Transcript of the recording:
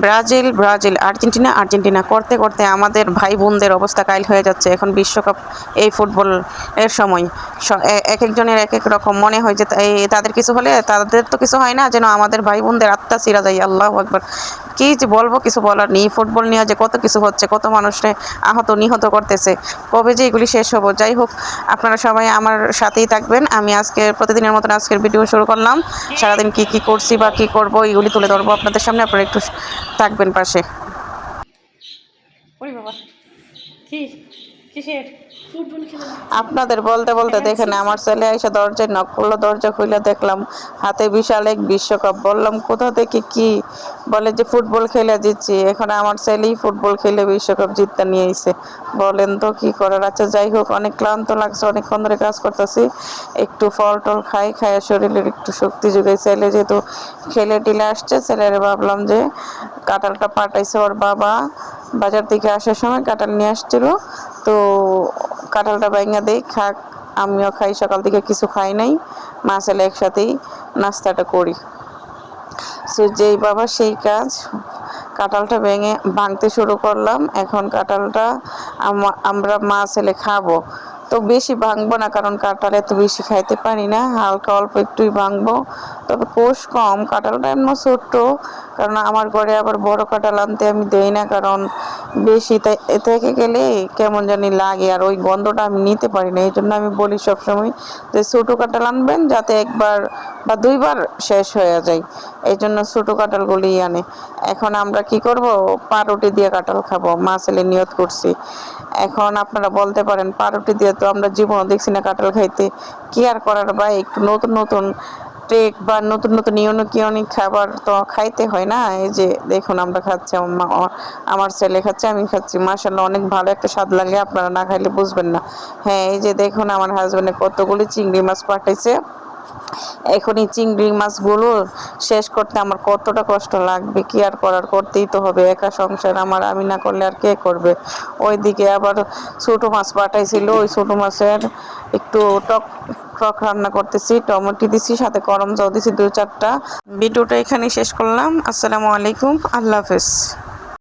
Brazil Brazil, Argentina Argentina করতে করতে আমাদের ভাই বোনদের অবস্থা কাইল হয়ে যাচ্ছে এখন বিশ্বকাপ। এই ফুটবল এর সময় এক একজনের এক এক রকম মনে হয় যে তাদের কিছু হলে তাদের তো কিছু হয় না, যেন আমাদের ভাই বোনদের আত্মা চিরা যায়। আল্লাহ আকবার, কি যে বলবো, কিছু বলার নেই। ফুটবল নিয়ে যে কত কিছু হচ্ছে, কত মানুষকে আহত নিহত করতেছে, কবে যে এগুলি শেষ হবো। যাই হোক, আপনারা সবাই আমার সাথেই থাকবেন। আমি আজকে প্রতিদিনের মতন আজকের ভিডিও শুরু করলাম। সারাদিন কি কি করছি বা কি করবো এগুলি তুলে ধরবো আপনাদের সামনে, আপনারা একটু থাকবেন পাশে। ওরে বাবা, কি কিসের আপনাদের বলতে বলতে দেখেন আমার ছেলে এসে দরজায় নক করলো, দরজা খুলে দেখলাম হাতে বিশাল এক বিশ্বকাপ। বললাম কোথা থেকে, কি বলে যে ফুটবল খেলে দিচ্ছি। এখন আমার ছেলেই ফুটবল খেলে বিশ্বকাপ জিততে নিয়ে এসে, বলেন তো কি করার। আচ্ছা যাই হোক, অনেক ক্লান্ত লাগছে, অনেকক্ষণ ধরে কাজ করতেছি। একটু ফল টল খাইয়া শরীরের একটু শক্তি যোগাই। ছেলে যেহেতু খেলে টিলে আসছে, ছেলের ভাবলাম যে কাঁঠালটা পাঠাইছে ওর বাবা বাজার থেকে আসার সময়, কাঁঠাল নিয়ে আসছিল, তো কাঁঠালটা ভেঙে দেই, খাক আমিও খাই। সকাল থেকে কিছু খাই নাই, মা ছেলে একসাথেই নাস্তাটা করি। সো যেই বাবা সেই কাজ, কাঁঠালটা ভাঙতে শুরু করলাম। এখন কাঁঠালটা আমরা মা ছেলে খাবো, তো বেশি ভাঙবো না, কারণ কাঁঠাল এত বেশি খাইতে পারি না, হালকা অল্প একটুই ভাঙবো। তবে কোষ কম, কাঁঠালটা এমন ছোট্ট, কারণ আমার ঘরে আবার বড় কাঁঠাল আনতে আমি দেই না, কারণ বেশি থেকে গেলে কেমন জানি লাগে, আর ওই গন্ধটা আমি নিতে পারি না। এই জন্য আমি বলি সবসময় যে ছোটো কাঁঠাল আনবেন, যাতে একবার বা দুইবার শেষ হয়ে যায়। এই জন্য ছোটো কাঁঠালগুলিই আনে। এখন আমরা কি করব, পাউরুটি দিয়ে কাঁঠাল খাবো, মা ছেলে নিয়ত করছি। এখন আপনারা বলতে পারেন পাউরুটি দিয়ে তো আমরা জীবনও দেখছি না কাঁঠাল খাইতে, কি আর করার ভাই, একটু নতুন নতুন টেক বা নতুন নতুন ইউনিক খাবার তো খাইতে হয় না। এই যে দেখুন আমরা খাচ্ছি, আমার ছেলে খাচ্ছে, আমি খাচ্ছি, মাশাআল্লাহ অনেক ভালো একটা স্বাদ লাগে, আপনারা না খাইলে বুঝবেন না। হ্যাঁ, এই যে দেখুন আমার হাজবেন্ডে কতগুলি চিংড়ি মাছ পাঠাইছে। এখন এই চিংড়ি মাছগুলো শেষ করতে আমার কতটা কষ্ট লাগবে, কি আর করার, করতেই তো হবে, একা সংসার আমার, আমি না করলে আর কে করবে। ওইদিকে আবার ছোটো মাছ পাঠাইছিল, ওই ছোটো মাছের একটু টক টক রান্না করতেছি, টমেটো দিছি, সাথে গরম জল দিছি 2-4টা। ভিডিওটা এখানেই শেষ করলাম। আসসালামু আলাইকুম, আল্লাহ হাফেজ।